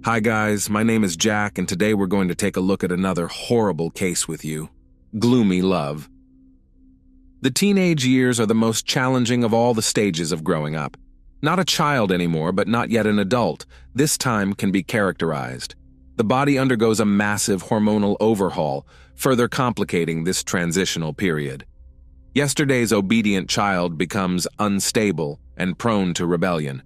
Hi guys, my name is Jack and today we're going to take a look at another horrible case with you. Gloomy love. The teenage years are the most challenging of all the stages of growing up. Not a child anymore, but not yet an adult, this time can be characterized. The body undergoes a massive hormonal overhaul, further complicating this transitional period. Yesterday's obedient child becomes unstable and prone to rebellion.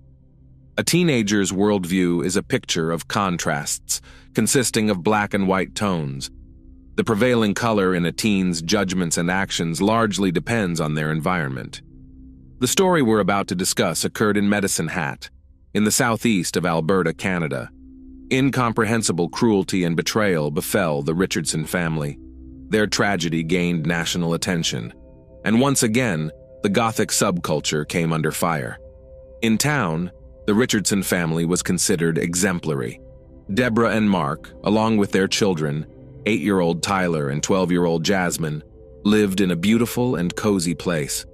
A teenager's worldview is a picture of contrasts, consisting of black and white tones. The prevailing color in a teen's judgments and actions largely depends on their environment. The story we're about to discuss occurred in Medicine Hat, in the southeast of Alberta, Canada. Incomprehensible cruelty and betrayal befell the Richardson family. Their tragedy gained national attention, and once again, the Gothic subculture came under fire. In town, the Richardson family was considered exemplary. Deborah and Mark, along with their children, 8-year-old Tyler and 12-year-old Jasmine, lived in a beautiful and cozy place.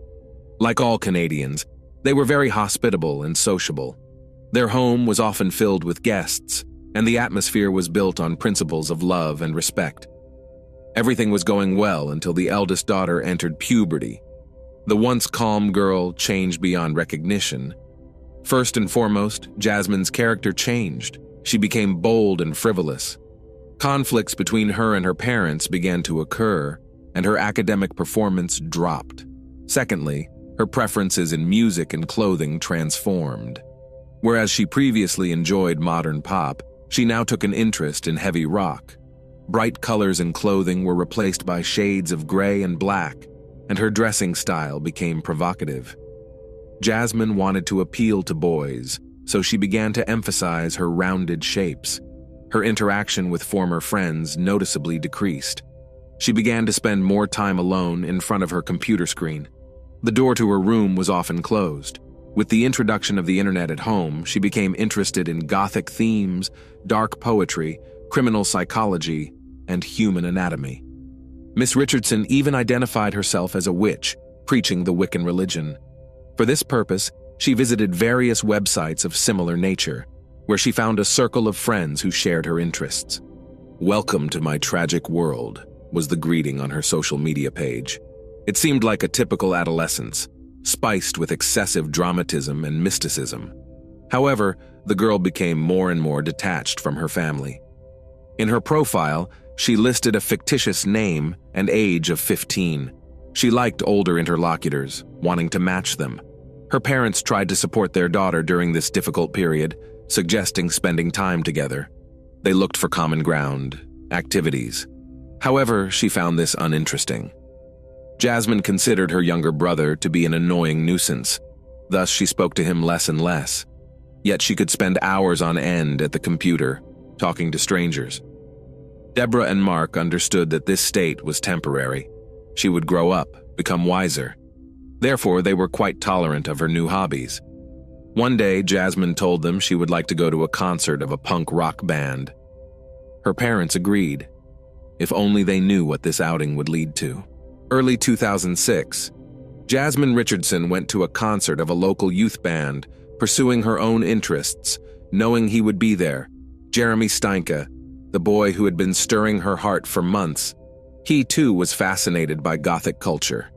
Like all Canadians, they were very hospitable and sociable. Their home was often filled with guests, and the atmosphere was built on principles of love and respect. Everything was going well until the eldest daughter entered puberty. The once calm girl changed beyond recognition. First and foremost, Jasmine's character changed. She became bold and frivolous. Conflicts between her and her parents began to occur, and her academic performance dropped. Secondly, her preferences in music and clothing transformed. Whereas she previously enjoyed modern pop, she now took an interest in heavy rock. Bright colors in clothing were replaced by shades of gray and black, and her dressing style became provocative. Jasmine wanted to appeal to boys, so she began to emphasize her rounded shapes. Her interaction with former friends noticeably decreased. She began to spend more time alone in front of her computer screen. The door to her room was often closed. With the introduction of the internet at home, she became interested in Gothic themes, dark poetry, criminal psychology, and human anatomy. Miss Richardson even identified herself as a witch, preaching the Wiccan religion. For this purpose, she visited various websites of similar nature, where she found a circle of friends who shared her interests. "Welcome to my tragic world," was the greeting on her social media page. It seemed like a typical adolescence, spiced with excessive dramatism and mysticism. However, the girl became more and more detached from her family. In her profile, she listed a fictitious name and age of 15. She liked older interlocutors, wanting to match them. Her parents tried to support their daughter during this difficult period, suggesting spending time together. They looked for common ground, activities. However, she found this uninteresting. Jasmine considered her younger brother to be an annoying nuisance. Thus, she spoke to him less and less. Yet she could spend hours on end at the computer, talking to strangers. Deborah and Mark understood that this state was temporary. She would grow up, become wiser. Therefore, they were quite tolerant of her new hobbies. One day, Jasmine told them she would like to go to a concert of a punk rock band. Her parents agreed, if only they knew what this outing would lead to. Early 2006, Jasmine Richardson went to a concert of a local youth band, pursuing her own interests, knowing he would be there. Jeremy Steinke, the boy who had been stirring her heart for months. He too was fascinated by Gothic culture.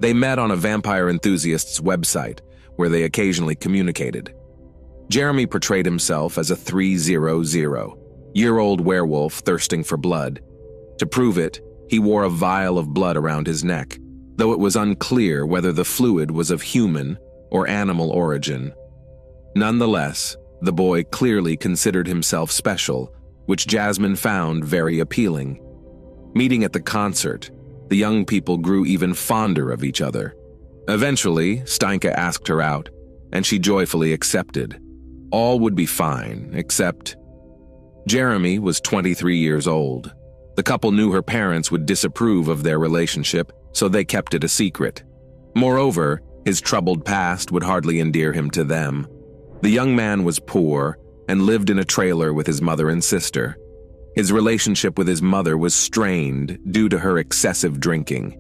They met on a vampire enthusiast's website, where they occasionally communicated. Jeremy portrayed himself as a 300-year-old werewolf thirsting for blood. To prove it, he wore a vial of blood around his neck, though it was unclear whether the fluid was of human or animal origin. Nonetheless, the boy clearly considered himself special, which Jasmine found very appealing. Meeting at the concert, the young people grew even fonder of each other. Eventually, Steinke asked her out, and she joyfully accepted. All would be fine, except Jeremy was 23 years old. The couple knew her parents would disapprove of their relationship, so they kept it a secret. Moreover, his troubled past would hardly endear him to them. The young man was poor and lived in a trailer with his mother and sister. His relationship with his mother was strained due to her excessive drinking.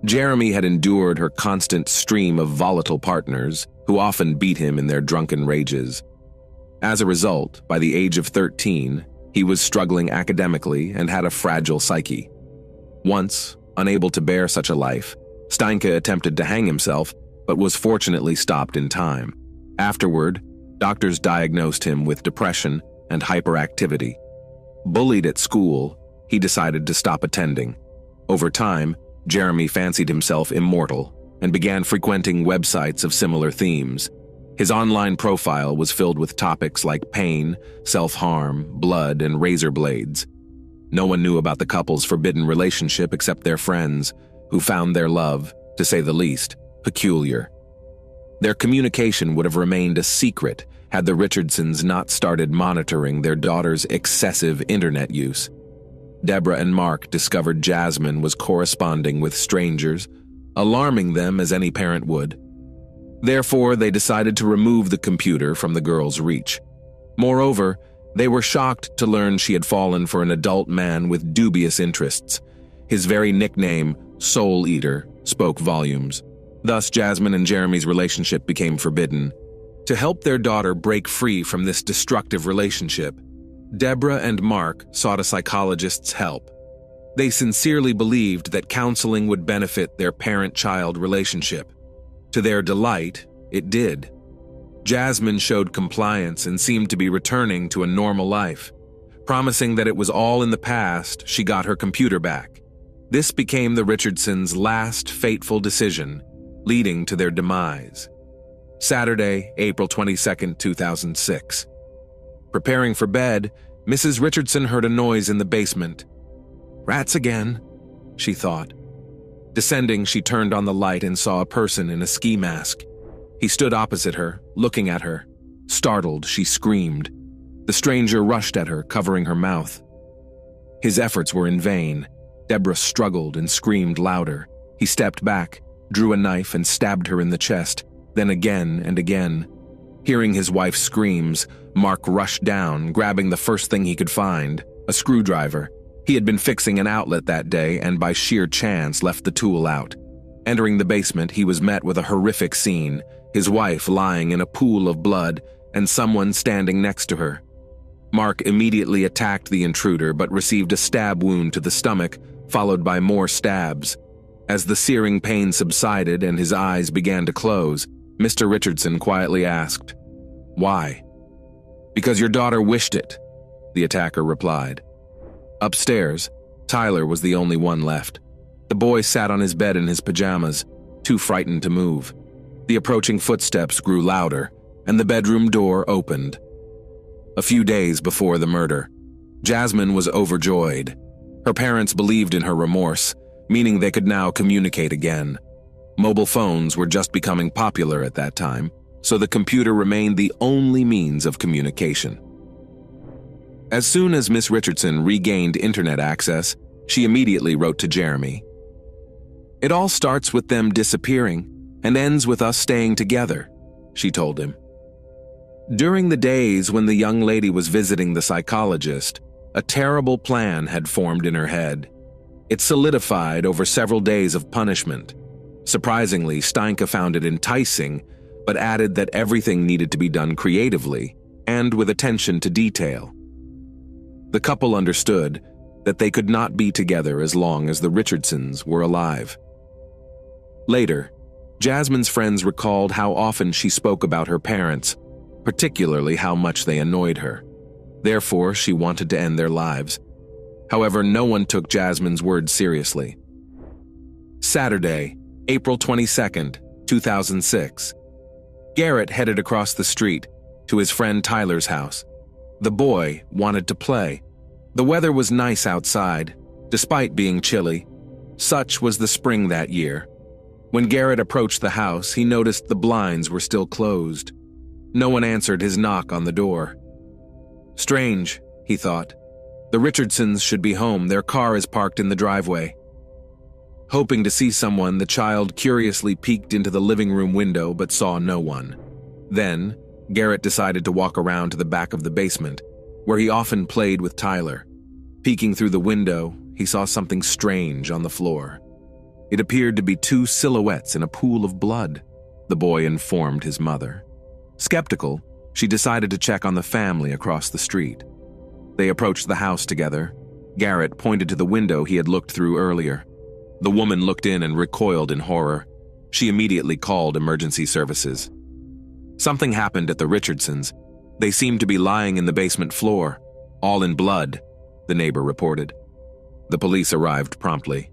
Jeremy had endured her constant stream of volatile partners who often beat him in their drunken rages. As a result, by the age of 13, he was struggling academically and had a fragile psyche. Once, unable to bear such a life, Steinke attempted to hang himself, but was fortunately stopped in time. Afterward, doctors diagnosed him with depression and hyperactivity. Bullied at school, he decided to stop attending. Over time, Jeremy fancied himself immortal and began frequenting websites of similar themes. His online profile was filled with topics like pain, self-harm, blood, and razor blades. No one knew about the couple's forbidden relationship except their friends, who found their love, to say the least, peculiar. Their communication would have remained a secret had the Richardsons not started monitoring their daughter's excessive internet use. Deborah and Mark discovered Jasmine was corresponding with strangers, alarming them as any parent would. Therefore, they decided to remove the computer from the girl's reach. Moreover, they were shocked to learn she had fallen for an adult man with dubious interests. His very nickname, Soul Eater, spoke volumes. Thus, Jasmine and Jeremy's relationship became forbidden. To help their daughter break free from this destructive relationship, Deborah and Mark sought a psychologist's help. They sincerely believed that counseling would benefit their parent-child relationship. To their delight, it did. Jasmine showed compliance and seemed to be returning to a normal life. Promising that it was all in the past, she got her computer back. This became the Richardsons' last fateful decision, leading to their demise. Saturday, April 22, 2006. Preparing for bed, Mrs. Richardson heard a noise in the basement. "Rats again," she thought. Descending, she turned on the light and saw a person in a ski mask. He stood opposite her, looking at her. Startled, she screamed. The stranger rushed at her, covering her mouth. His efforts were in vain. Deborah struggled and screamed louder. He stepped back, drew a knife and stabbed her in the chest, then again and again. Hearing his wife's screams, Mark rushed down, grabbing the first thing he could find, a screwdriver. He had been fixing an outlet that day and by sheer chance left the tool out. Entering the basement, he was met with a horrific scene, his wife lying in a pool of blood and someone standing next to her. Mark immediately attacked the intruder but received a stab wound to the stomach, followed by more stabs. As the searing pain subsided and his eyes began to close, Mr. Richardson quietly asked, "Why?" "Because your daughter wished it," the attacker replied. Upstairs, Tyler was the only one left. The boy sat on his bed in his pajamas, too frightened to move. The approaching footsteps grew louder, and the bedroom door opened. A few days before the murder, Jasmine was overjoyed. Her parents believed in her remorse, meaning they could now communicate again. Mobile phones were just becoming popular at that time, so the computer remained the only means of communication. As soon as Miss Richardson regained internet access, she immediately wrote to Jeremy. "It all starts with them disappearing and ends with us staying together," she told him. During the days when the young lady was visiting the psychologist, a terrible plan had formed in her head. It solidified over several days of punishment. Surprisingly, Steinke found it enticing, but added that everything needed to be done creatively and with attention to detail. The couple understood that they could not be together as long as the Richardsons were alive. Later, Jasmine's friends recalled how often she spoke about her parents, particularly how much they annoyed her. Therefore, she wanted to end their lives. However, no one took Jasmine's words seriously. Saturday, April 22, 2006. Garrett headed across the street to his friend Tyler's house. The boy wanted to play. The weather was nice outside, despite being chilly. Such was the spring that year. When Garrett approached the house, he noticed the blinds were still closed. No one answered his knock on the door. Strange, he thought. The Richardsons should be home. Their car is parked in the driveway. Hoping to see someone, the child curiously peeked into the living room window but saw no one. Then, Garrett decided to walk around to the back of the basement, where he often played with Tyler. Peeking through the window, he saw something strange on the floor. It appeared to be two silhouettes in a pool of blood, the boy informed his mother. Skeptical, she decided to check on the family across the street. They approached the house together. Garrett pointed to the window he had looked through earlier. The woman looked in and recoiled in horror. She immediately called emergency services. Something happened at the Richardsons. They seemed to be lying in the basement floor, all in blood, the neighbor reported. The police arrived promptly.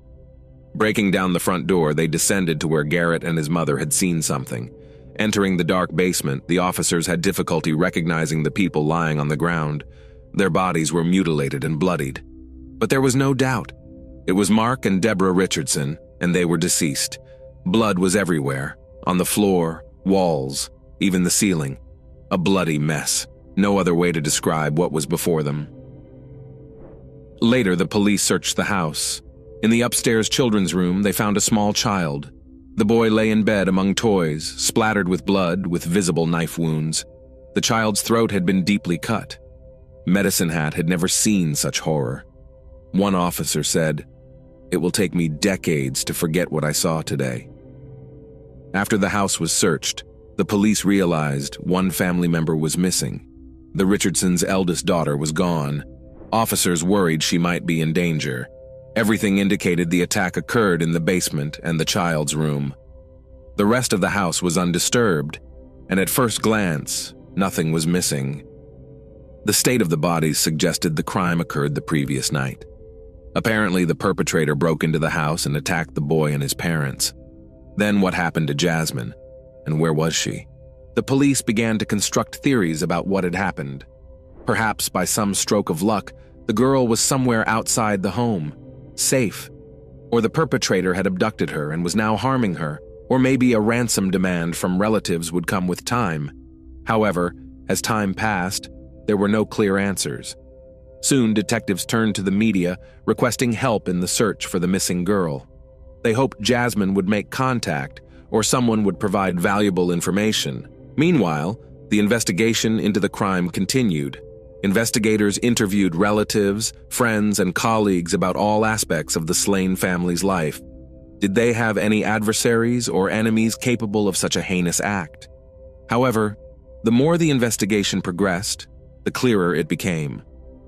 Breaking down the front door, they descended to where Garrett and his mother had seen something. Entering the dark basement, the officers had difficulty recognizing the people lying on the ground. Their bodies were mutilated and bloodied. But there was no doubt. It was Mark and Deborah Richardson, and they were deceased. Blood was everywhere, on the floor, walls, even the ceiling. A bloody mess. No other way to describe what was before them. Later, the police searched the house. In the upstairs children's room, they found a small child. The boy lay in bed among toys, splattered with blood, with visible knife wounds. The child's throat had been deeply cut. Medicine Hat had never seen such horror. One officer said, "It will take me decades to forget what I saw today." After the house was searched, the police realized one family member was missing. The Richardsons' eldest daughter was gone. Officers worried she might be in danger. Everything indicated the attack occurred in the basement and the child's room. The rest of the house was undisturbed, and at first glance, nothing was missing. The state of the bodies suggested the crime occurred the previous night. Apparently, the perpetrator broke into the house and attacked the boy and his parents. Then what happened to Jasmine? And where was she? The police began to construct theories about what had happened. Perhaps by some stroke of luck, the girl was somewhere outside the home, safe. Or the perpetrator had abducted her and was now harming her. Or maybe a ransom demand from relatives would come with time. However, as time passed, there were no clear answers. Soon, detectives turned to the media, requesting help in the search for the missing girl. They hoped Jasmine would make contact, or someone would provide valuable information. Meanwhile, the investigation into the crime continued. Investigators interviewed relatives, friends, and colleagues about all aspects of the slain family's life. Did they have any adversaries or enemies capable of such a heinous act? However, the more the investigation progressed, the clearer it became.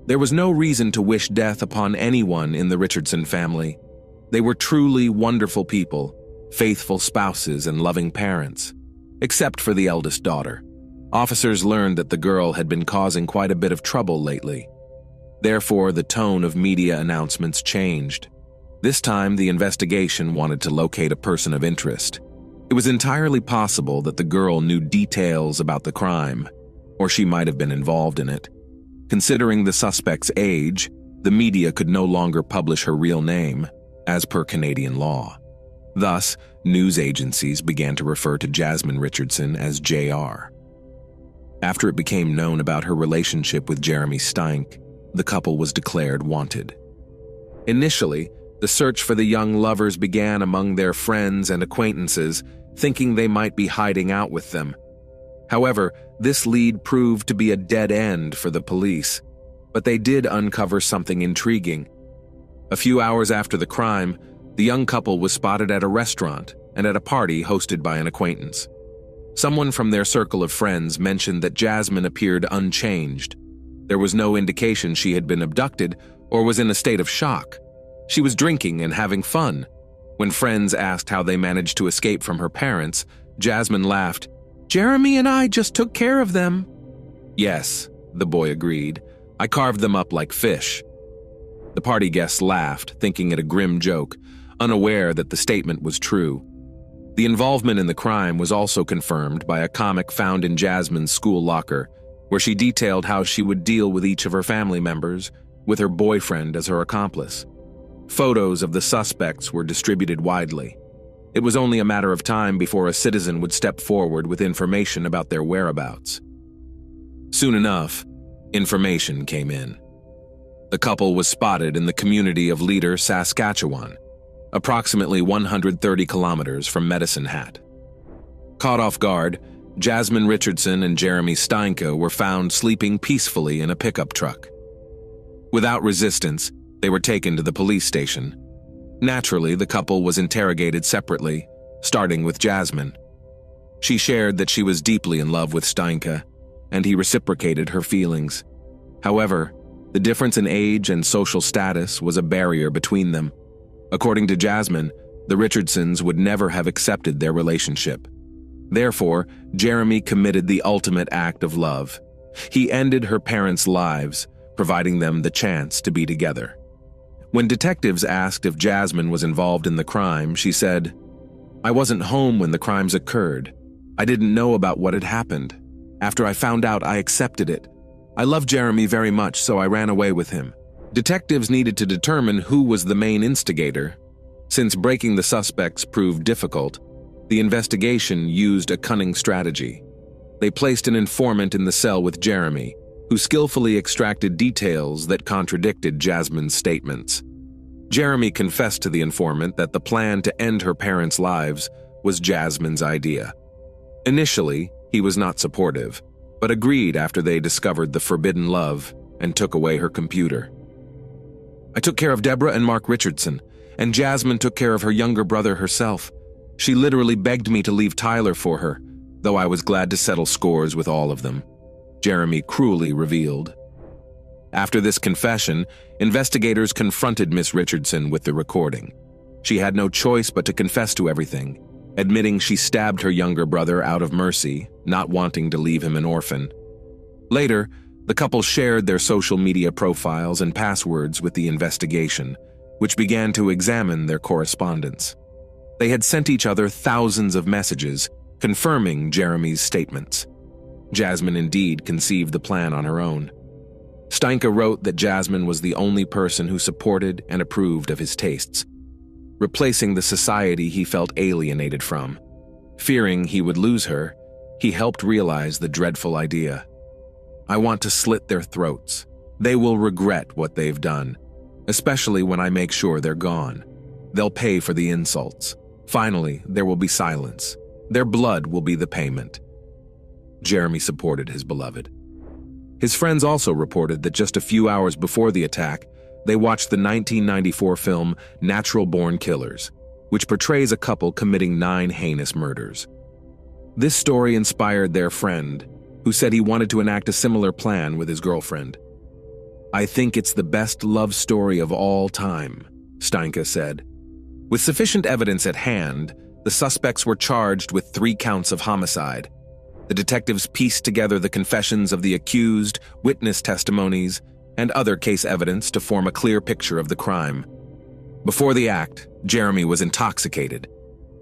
There was no reason to wish death upon anyone in the Richardson family. They were truly wonderful people, faithful spouses and loving parents, except for the eldest daughter. Officers learned that the girl had been causing quite a bit of trouble lately. Therefore, the tone of media announcements changed. This time, the investigation wanted to locate a person of interest. It was entirely possible that the girl knew details about the crime, or she might have been involved in it. Considering the suspect's age, the media could no longer publish her real name, as per Canadian law. Thus, news agencies began to refer to Jasmine Richardson as JR. After it became known about her relationship with Jeremy Steinke, the couple was declared wanted. Initially, the search for the young lovers began among their friends and acquaintances, thinking they might be hiding out with them. However, this lead proved to be a dead end for the police, but they did uncover something intriguing. A few hours after the crime, the young couple was spotted at a restaurant and at a party hosted by an acquaintance. Someone from their circle of friends mentioned that Jasmine appeared unchanged. There was no indication she had been abducted or was in a state of shock. She was drinking and having fun. When friends asked how they managed to escape from her parents, Jasmine laughed, "Jeremy and I just took care of them." "Yes," the boy agreed. "I carved them up like fish." The party guests laughed, thinking it a grim joke, unaware that the statement was true. The involvement in the crime was also confirmed by a comic found in Jasmine's school locker, where she detailed how she would deal with each of her family members, with her boyfriend as her accomplice. Photos of the suspects were distributed widely. It was only a matter of time before a citizen would step forward with information about their whereabouts. Soon enough, information came in. The couple was spotted in the community of Leader, Saskatchewan, approximately 130 kilometers from Medicine Hat. Caught off guard, Jasmine Richardson and Jeremy Steinke were found sleeping peacefully in a pickup truck. Without resistance, they were taken to the police station. Naturally, the couple was interrogated separately, starting with Jasmine. She shared that she was deeply in love with Steinke. and he reciprocated her feelings. However, the difference in age and social status was a barrier between them. According to Jasmine, the Richardsons would never have accepted their relationship. Therefore, Jeremy committed the ultimate act of love. He ended her parents' lives, providing them the chance to be together. When detectives asked if Jasmine was involved in the crime, she said, "I wasn't home when the crimes occurred. I didn't know about what had happened. After I found out, I accepted it. I loved Jeremy very much, so I ran away with him." Detectives needed to determine who was the main instigator. Since breaking the suspects proved difficult, the investigation used a cunning strategy. They placed an informant in the cell with Jeremy, who skillfully extracted details that contradicted Jasmine's statements. Jeremy confessed to the informant that the plan to end her parents' lives was Jasmine's idea. Initially, he was not supportive, but agreed after they discovered the forbidden love and took away her computer. "I took care of Deborah and Mark Richardson, and Jasmine took care of her younger brother herself. She literally begged me to leave Tyler for her, though I was glad to settle scores with all of them," Jeremy cruelly revealed. After this confession, investigators confronted Miss Richardson with the recording. She had no choice but to confess to everything, admitting she stabbed her younger brother out of mercy, not wanting to leave him an orphan. Later, the couple shared their social media profiles and passwords with the investigation, which began to examine their correspondence. They had sent each other thousands of messages, confirming Jeremy's statements. Jasmine indeed conceived the plan on her own. Steinke wrote that Jasmine was the only person who supported and approved of his tastes, replacing the society he felt alienated from. Fearing he would lose her, he helped realize the dreadful idea. "I want to slit their throats. They will regret what they've done, especially when I make sure they're gone. They'll pay for the insults. Finally, there will be silence. Their blood will be the payment." Jeremy supported his beloved. His friends also reported that just a few hours before the attack, they watched the 1994 film Natural Born Killers, which portrays a couple committing 9 heinous murders. This story inspired their friend, who said he wanted to enact a similar plan with his girlfriend. "I think it's the best love story of all time," Steinke said. With sufficient evidence at hand, the suspects were charged with 3 counts of homicide. The detectives pieced together the confessions of the accused, witness testimonies, and other case evidence to form a clear picture of the crime. Before the act, Jeremy was intoxicated.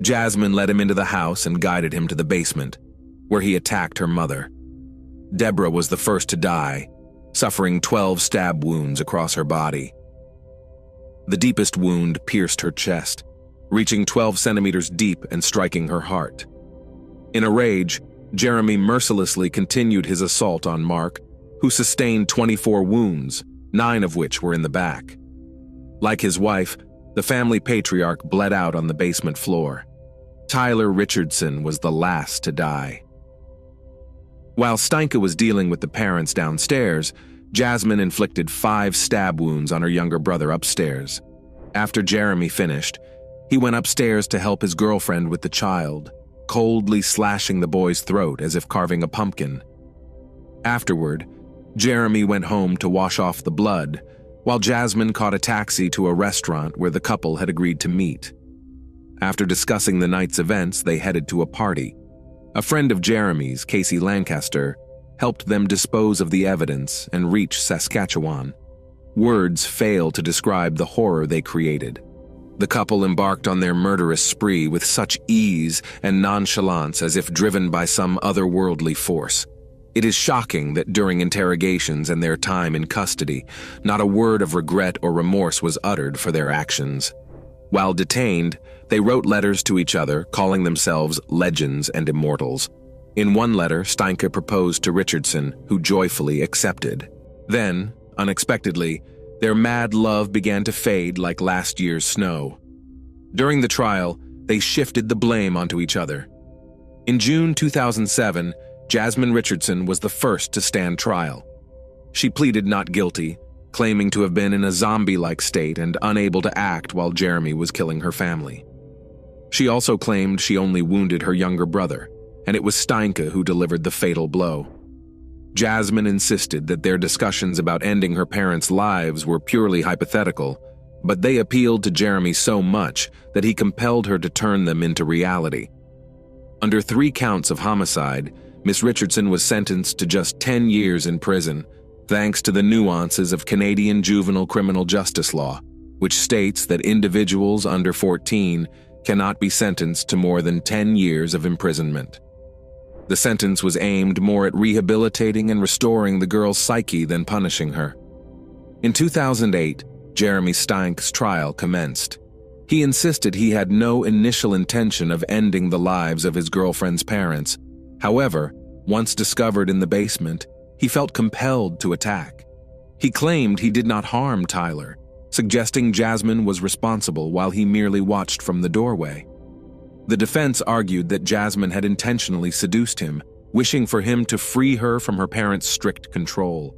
Jasmine led him into the house and guided him to the basement, where he attacked her mother. Deborah was the first to die, suffering 12 stab wounds across her body. The deepest wound pierced her chest, reaching 12 centimeters deep and striking her heart. In a rage, Jeremy mercilessly continued his assault on Mark, who sustained 24 wounds, 9 of which were in the back. Like his wife, the family patriarch bled out on the basement floor. Tyler Richardson was the last to die. While Steinke was dealing with the parents downstairs, Jasmine inflicted 5 stab wounds on her younger brother upstairs. After Jeremy finished, he went upstairs to help his girlfriend with the child, coldly slashing the boy's throat as if carving a pumpkin. Afterward, Jeremy went home to wash off the blood, while Jasmine caught a taxi to a restaurant where the couple had agreed to meet. After discussing the night's events, they headed to a party. A friend of Jeremy's, Casey Lancaster, helped them dispose of the evidence and reach Saskatchewan. Words fail to describe the horror they created. The couple embarked on their murderous spree with such ease and nonchalance as if driven by some otherworldly force. It is shocking that during interrogations and their time in custody, not a word of regret or remorse was uttered for their actions. While detained, they wrote letters to each other, calling themselves legends and immortals. In one letter, Steinke proposed to Richardson, who joyfully accepted. Then, unexpectedly, their mad love began to fade like last year's snow. During the trial, they shifted the blame onto each other. In June 2007, Jasmine Richardson was the first to stand trial. She pleaded not guilty, claiming to have been in a zombie-like state and unable to act while Jeremy was killing her family. She also claimed she only wounded her younger brother, and it was Steinke who delivered the fatal blow. Jasmine insisted that their discussions about ending her parents' lives were purely hypothetical, but they appealed to Jeremy so much that he compelled her to turn them into reality. Under 3 counts of homicide, Miss Richardson was sentenced to just 10 years in prison, thanks to the nuances of Canadian juvenile criminal justice law, which states that individuals under 14 cannot be sentenced to more than 10 years of imprisonment. The sentence was aimed more at rehabilitating and restoring the girl's psyche than punishing her. In 2008, Jeremy Steink's trial commenced. He insisted he had no initial intention of ending the lives of his girlfriend's parents. However, once discovered in the basement, he felt compelled to attack. He claimed he did not harm Tyler, suggesting Jasmine was responsible while he merely watched from the doorway. The defense argued that Jasmine had intentionally seduced him, wishing for him to free her from her parents' strict control.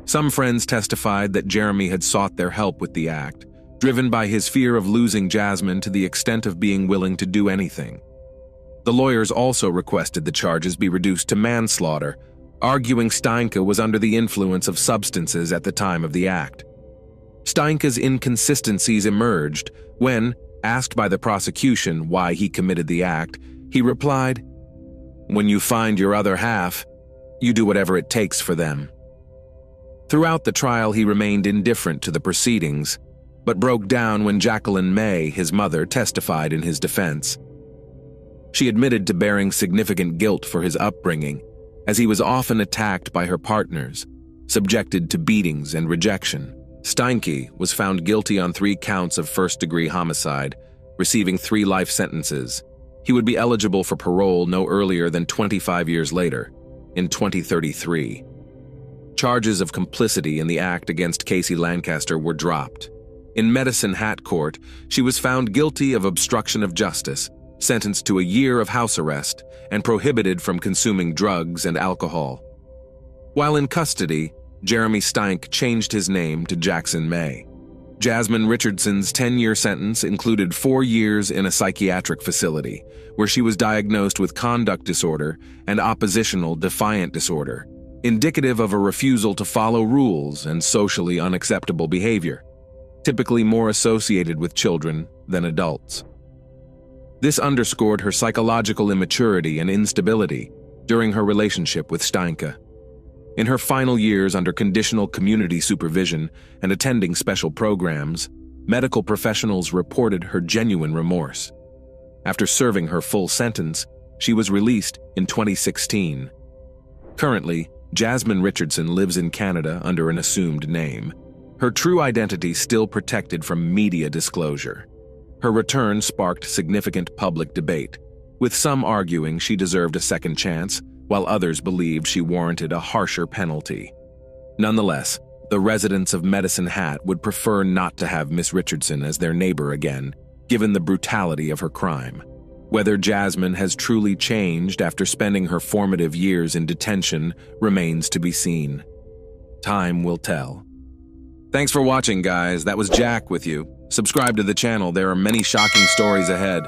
Some friends testified that Jeremy had sought their help with the act, driven by his fear of losing Jasmine to the extent of being willing to do anything. The lawyers also requested the charges be reduced to manslaughter, arguing Steinke was under the influence of substances at the time of the act. Steinke's inconsistencies emerged when, asked by the prosecution why he committed the act, he replied, "When you find your other half, you do whatever it takes for them." Throughout the trial, he remained indifferent to the proceedings, but broke down when Jacqueline May, his mother, testified in his defense. She admitted to bearing significant guilt for his upbringing, as he was often attacked by her partners, subjected to beatings and rejection. Steinke was found guilty on 3 counts of first-degree homicide, receiving 3 life sentences. He would be eligible for parole no earlier than 25 years later, in 2033. Charges of complicity in the act against Casey Lancaster were dropped. In Medicine Hat Court, she was found guilty of obstruction of justice, sentenced to a year of house arrest, and prohibited from consuming drugs and alcohol. While in custody, Jeremy Steinke changed his name to Jackson May. Jasmine Richardson's 10-year sentence included 4 years in a psychiatric facility, where she was diagnosed with conduct disorder and oppositional defiant disorder, indicative of a refusal to follow rules and socially unacceptable behavior, typically more associated with children than adults. This underscored her psychological immaturity and instability during her relationship with Steinke. In her final years under conditional community supervision and attending special programs, medical professionals reported her genuine remorse. After serving her full sentence, she was released in 2016. Currently, Jasmine Richardson lives in Canada under an assumed name, her true identity still protected from media disclosure. Her return sparked significant public debate, with some arguing she deserved a second chance, while others believed she warranted a harsher penalty. Nonetheless, the residents of Medicine Hat would prefer not to have Miss Richardson as their neighbor again, given the brutality of her crime. Whether Jasmine has truly changed after spending her formative years in detention remains to be seen. Time will tell. Thanks for watching, guys. That was Jack with you. Subscribe to the channel. There are many shocking stories ahead.